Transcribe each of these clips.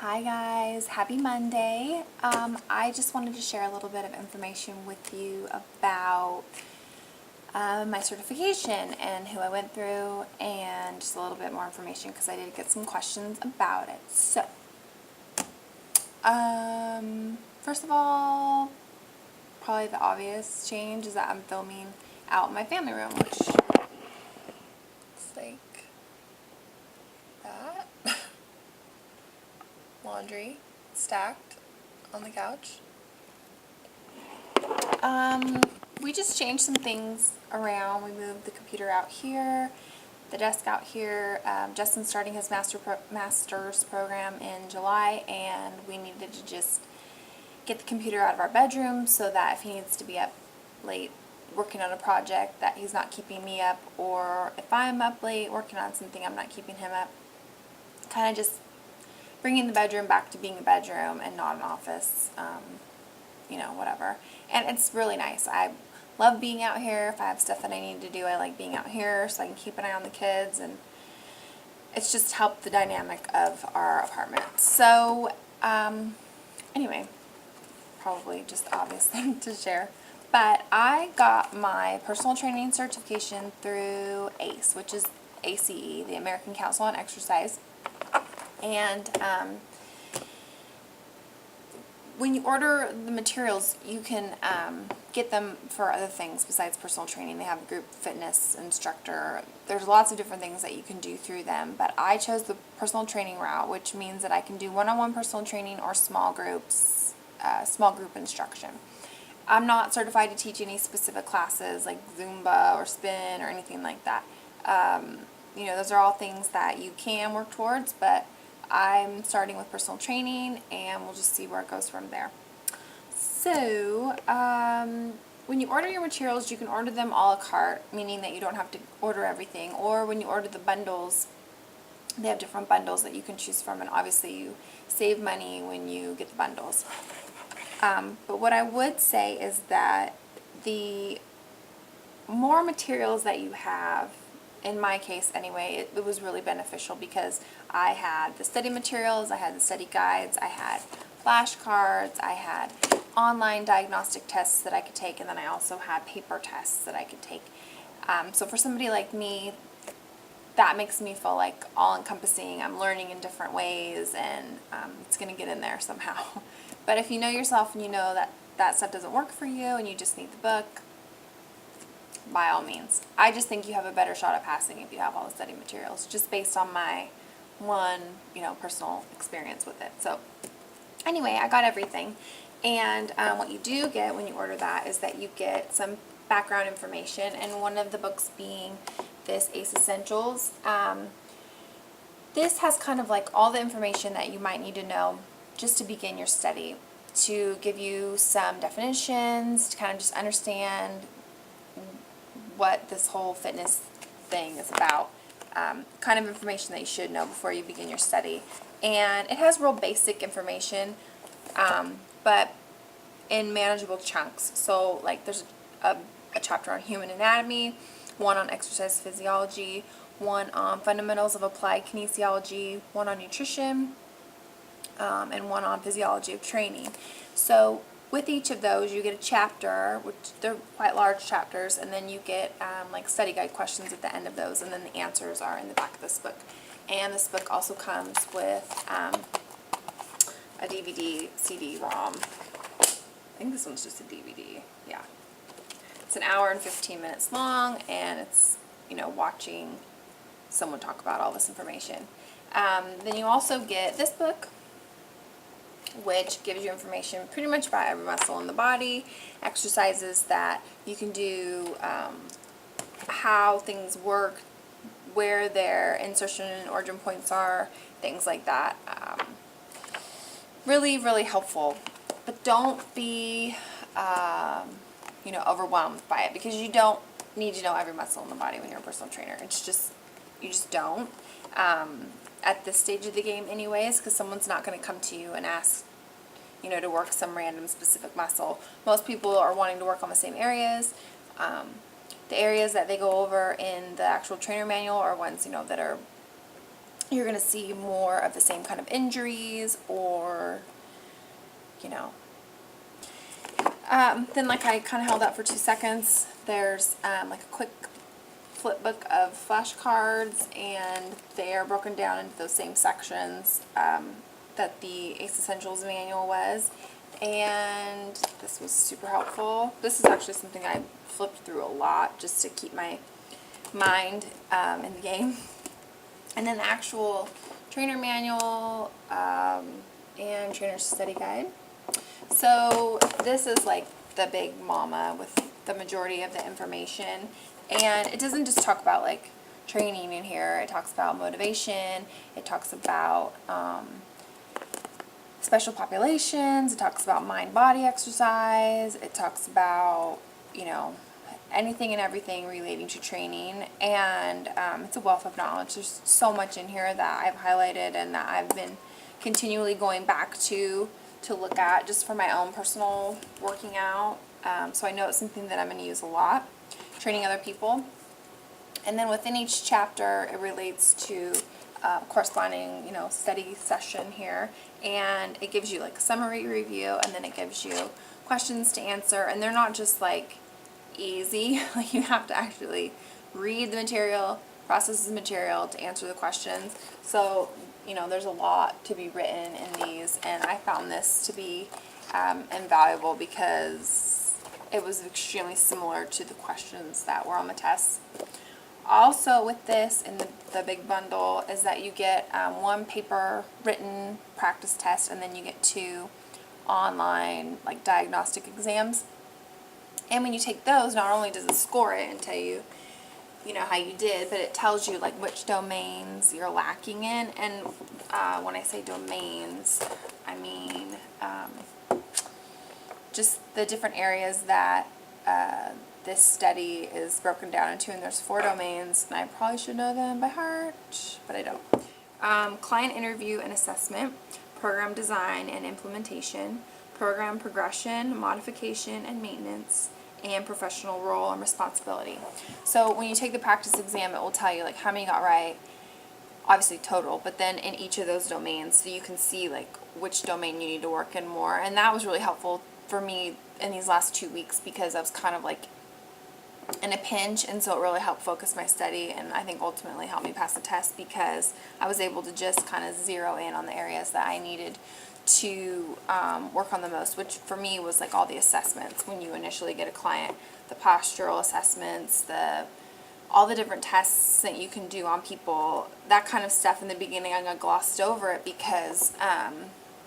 Hi guys, happy Monday. I just wanted to share a little bit of information with you about my certification and who I went through, and just a little bit more information because I did get some questions about it. So, first of all, probably the obvious change is that I'm filming out in my family room, which looks like that. Laundry stacked on the couch. We just changed some things around. We moved the computer out here, the desk out here. Justin's starting his master's program in July, and we needed to just get the computer out of our bedroom so that if he needs to be up late working on a project, that he's not keeping me up, or if I'm up late working on something, I'm not keeping him up. Kind of just bringing the bedroom back to being a bedroom and not an office, whatever. And it's really nice. I love being out here. If I have stuff that I need to do, I like being out here so I can keep an eye on the kids, and it's just helped the dynamic of our apartment. So, anyway, probably just obvious thing to share. But I got my personal training certification through ACE, which is ACE, the American Council on Exercise. And when you order the materials, you can get them for other things besides personal training. They have a group fitness instructor. There's lots of different things that you can do through them, but I chose the personal training route, which means that I can do one-on-one personal training or small group instruction. I'm not certified to teach any specific classes like Zumba or spin or anything like that. Those are all things that you can work towards, but I'm starting with personal training, and we'll just see where it goes from there. So, when you order your materials, you can order them a la carte, meaning that you don't have to order everything. Or when you order the bundles, they have different bundles that you can choose from, and obviously you save money when you get the bundles. But what I would say is that the more materials that you have, in my case anyway, it was really beneficial because I had the study materials, I had the study guides, I had flashcards, I had online diagnostic tests that I could take, and then I also had paper tests that I could take. So for somebody like me, that makes me feel like all-encompassing. I'm learning in different ways, and it's going to get in there somehow. But if you know yourself and you know that that stuff doesn't work for you and you just need the book, by all means. I just think you have a better shot at passing if you have all the study materials, just based on my personal experience with it. So anyway, I got everything. And what you do get when you order that is that you get some background information, and one of the books being this ACE Essentials. This has kind of like all the information that you might need to know just to begin your study, to give you some definitions, to kind of just understand what this whole fitness thing is about, kind of information that you should know before you begin your study. And it has real basic information, but in manageable chunks. So like there's a chapter on human anatomy, one on exercise physiology, one on fundamentals of applied kinesiology, one on nutrition, and one on physiology of training. So with each of those, you get a chapter, which they're quite large chapters, and then you get like study guide questions at the end of those, and then the answers are in the back of this book. And this book also comes with a DVD, CD-ROM. I think this one's just a DVD. Yeah. It's an hour and 15 minutes long, and it's, watching someone talk about all this information. Then you also get this book, which gives you information pretty much about every muscle in the body, exercises that you can do, how things work, where their insertion and origin points are, things like that. Really, really helpful. But don't be, overwhelmed by it, because you don't need to know every muscle in the body when you're a personal trainer. It's just, you just don't. At this stage of the game anyways, because someone's not going to come to you and ask, to work some random specific muscle. Most people are wanting to work on the same areas. The areas that they go over in the actual trainer manual are ones, that are you're going to see more of the same kind of injuries, or, you know. Then, like, I kind of held up for 2 seconds. There's like a quick flip book of flashcards, and they are broken down into those same sections that the ACE Essentials manual was. And this was super helpful. This is actually something I flipped through a lot just to keep my mind in the game. And then the actual trainer manual and trainer's study guide. So this is like the big mama with the majority of the information. And it doesn't just talk about like training in here. It talks about motivation. It talks about special populations. It talks about mind-body exercise. It talks about, you know, anything and everything relating to training. And it's a wealth of knowledge. There's so much in here that I've highlighted and that I've been continually going back to look at just for my own personal working out. So I know it's something that I'm going to use a lot, training other people. And then within each chapter, it relates to corresponding, you know, study session here. And it gives you like a summary review, and then it gives you questions to answer. And they're not just like easy. Like, you have to actually read the material, process the material to answer the questions. So, you know, there's a lot to be written in these, and I found this to be invaluable because it was extremely similar to the questions that were on the tests. Also with this in the big bundle is that you get 1 paper written practice test, and then you get 2 online like diagnostic exams. And when you take those, not only does it score it and tell you, you know, how you did, but it tells you like which domains you're lacking in. And when I say domains, I mean just the different areas that this study is broken down into. And there's 4 domains, and I probably should know them by heart, but I don't. Client interview and assessment, program design and implementation, program progression, modification and maintenance, and professional role and responsibility. So when you take the practice exam, it will tell you like how many you got right, obviously total, but then in each of those domains, so you can see like which domain you need to work in more. And that was really helpful for me in these last 2 weeks because I was kind of like in a pinch, and so it really helped focus my study, and I think ultimately helped me pass the test because I was able to just kind of zero in on the areas that I needed to work on the most, which for me was like all the assessments when you initially get a client, the postural assessments, all the different tests that you can do on people, that kind of stuff. In the beginning I glossed over it because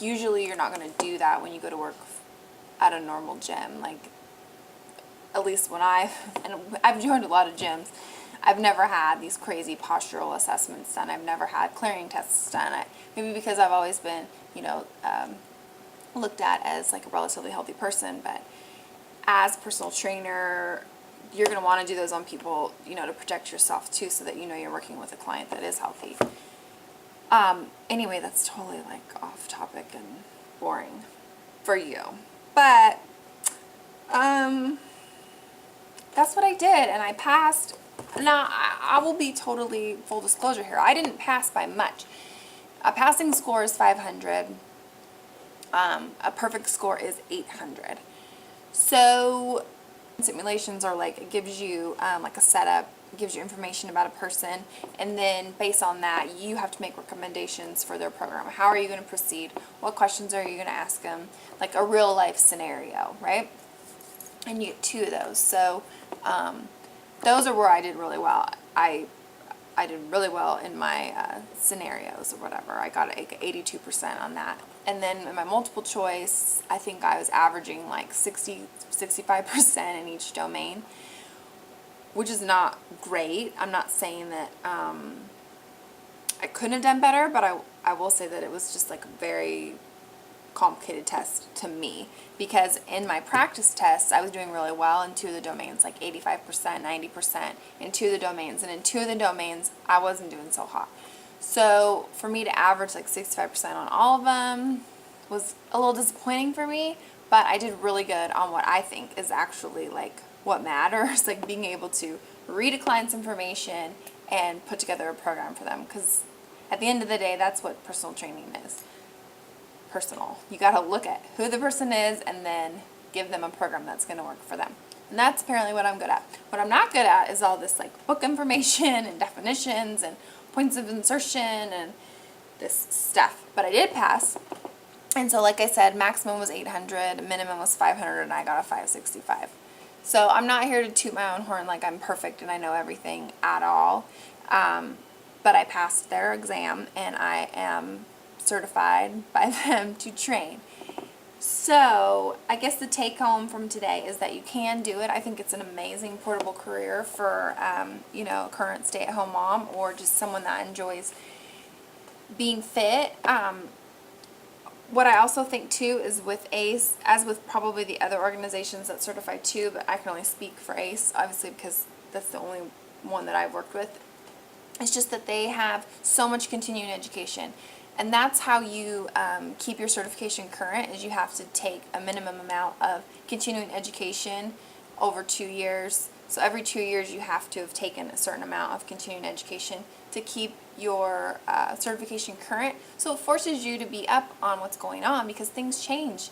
usually you're not going to do that when you go to work at a normal gym. Like, at least when I've joined a lot of gyms, I've never had these crazy postural assessments done. I've never had clearing tests done. Maybe because I've always been, you know, looked at as like a relatively healthy person, but as a personal trainer, you're going to want to do those on people, you know, to protect yourself too, so that you know you're working with a client that is healthy. Anyway, that's totally like off topic and boring for you, but that's what I did, and I passed. Now, I will be totally full disclosure here. I didn't pass by much. A passing score is 500. A perfect score is 800. So simulations are like, it gives you like a setup, it gives you information about a person, and then based on that, you have to make recommendations for their program. How are you going to proceed? What questions are you going to ask them? Like a real life scenario, right? And you get 2 of those. So those are where I did really well. I did really well in my scenarios or whatever. I got like 82% on that. And then in my multiple choice, I think I was averaging like 65% in each domain, which is not great. I'm not saying that I couldn't have done better, but I will say that it was just like a very complicated test to me, because in my practice tests I was doing really well in 2 of the domains, like 85%, 90% in 2 of the domains, and in 2 of the domains I wasn't doing so hot. So for me to average like 65% on all of them was a little disappointing for me, but I did really good on what I think is actually like what matters, like being able to read a client's information and put together a program for them, because At the end of the day, that's what personal training is. Personal. You got to look at who the person is and then give them a program that's going to work for them. And that's apparently what I'm good at. What I'm not good at is all this like book information and definitions and points of insertion and this stuff. But I did pass. And so like I said, maximum was 800, minimum was 500, and I got a 565. So I'm not here to toot my own horn like I'm perfect and I know everything at all. But I passed their exam and I am certified by them to train. So I guess the take home from today is that you can do it. I think it's an amazing portable career for, a current stay-at-home mom or just someone that enjoys being fit. What I also think too is with ACE, as with probably the other organizations that certify too, but I can only speak for ACE, obviously, because that's the only one that I've worked with. It's just that they have so much continuing education. And that's how you keep your certification current, is you have to take a minimum amount of continuing education over 2 years. So every 2 years you have to have taken a certain amount of continuing education to keep your certification current. So it forces you to be up on what's going on because things change.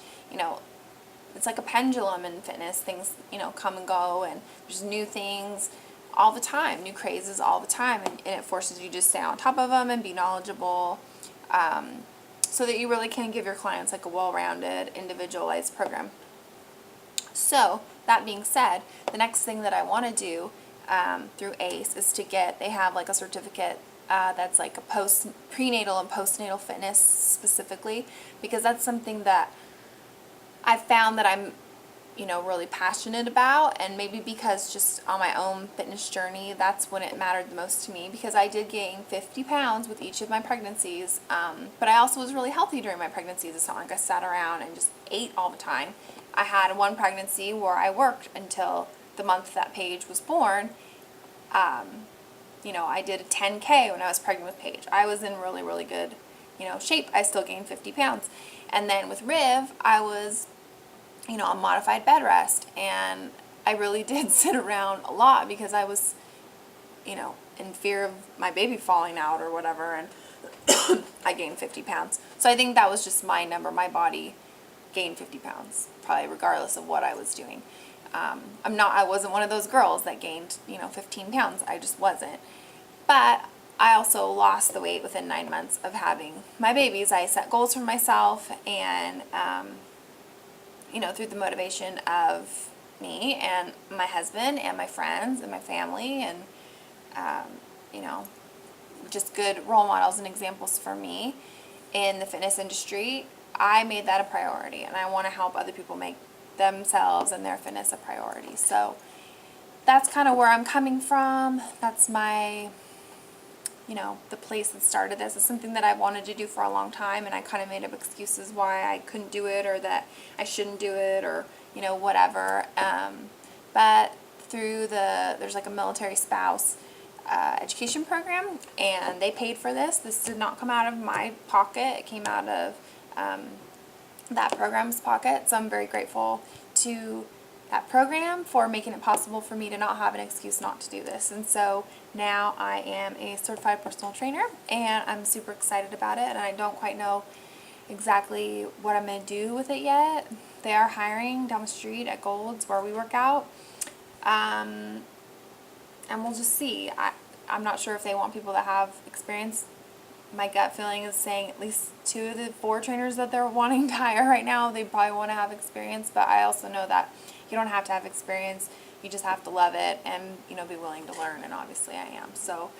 It's like a pendulum in fitness. Things, come and go, and there's new things all the time, new crazes all the time, and it forces you to stay on top of them and be knowledgeable, so that you really can give your clients like a well-rounded, individualized program. So that being said, the next thing that I want to do through ACE is they have like a certificate that's like a prenatal and postnatal fitness specifically, because that's something that I've found that I'm really passionate about, and maybe because just on my own fitness journey, that's when it mattered the most to me, because I did gain 50 pounds with each of my pregnancies, but I also was really healthy during my pregnancies. It's not like I sat around and just ate all the time. I had one pregnancy where I worked until the month that Paige was born. I did a 10K when I was pregnant with Paige. I was in really, really good, shape. I still gained 50 pounds. And then with Riv, I was on modified bed rest, and I really did sit around a lot because I was, in fear of my baby falling out or whatever, and I gained 50 pounds. So I think that was just my number. My body gained 50 pounds, probably regardless of what I was doing. I wasn't one of those girls that gained, 15 pounds. I just wasn't. But I also lost the weight within 9 months of having my babies. I set goals for myself, and, through the motivation of me and my husband and my friends and my family and, just good role models and examples for me in the fitness industry, I made that a priority, and I want to help other people make themselves and their fitness a priority. So that's kind of where I'm coming from. That's my, the place that started this. It's something that I wanted to do for a long time, and I kind of made up excuses why I couldn't do it or that I shouldn't do it or, whatever. But there's like a military spouse education program, and they paid for this. This did not come out of my pocket. It came out of that program's pocket. So I'm very grateful to that program for making it possible for me to not have an excuse not to do this. And so now I am a certified personal trainer, and I'm super excited about it, and I don't quite know exactly what I'm going to do with it yet. They are hiring down the street at Gold's where we work out, and we'll just see. I'm not sure if they want people that have experience. My gut feeling is saying at least 2 of the 4 trainers that they're wanting to hire right now, they probably want to have experience, but I also know that you don't have to have experience. You just have to love it and, be willing to learn, and obviously I am. So,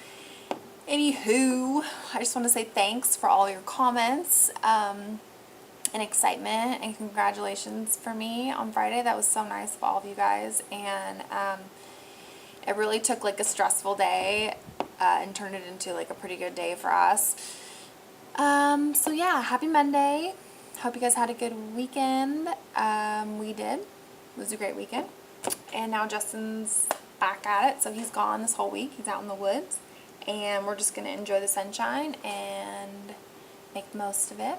anywho, I just want to say thanks for all your comments and excitement and congratulations for me on Friday. That was so nice of all of you guys, and it really took like a stressful day and turned it into like a pretty good day for us. So yeah, happy Monday. Hope you guys had a good weekend. We did. It was a great weekend. And now Justin's back at it, so he's gone this whole week. He's out in the woods, and we're just going to enjoy the sunshine and make the most of it.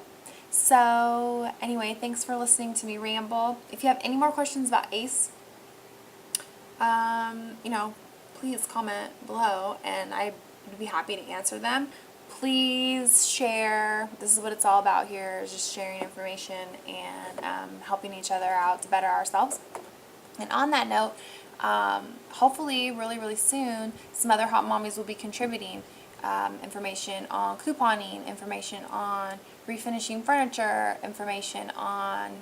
So anyway, thanks for listening to me ramble. If you have any more questions about ACE, please comment below, and I would be happy to answer them. please share. This is what it's all about here, is just sharing information and helping each other out to better ourselves. And on that note, hopefully really soon, some other hot mommies will be contributing information on couponing, information on refinishing furniture, information on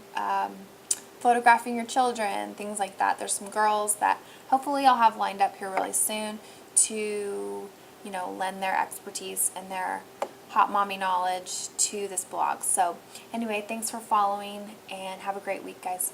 photographing your children, things like that. There's some girls that hopefully I'll have lined up here really soon to, lend their expertise and their hot mommy knowledge to this blog. So anyway, thanks for following and have a great week, guys.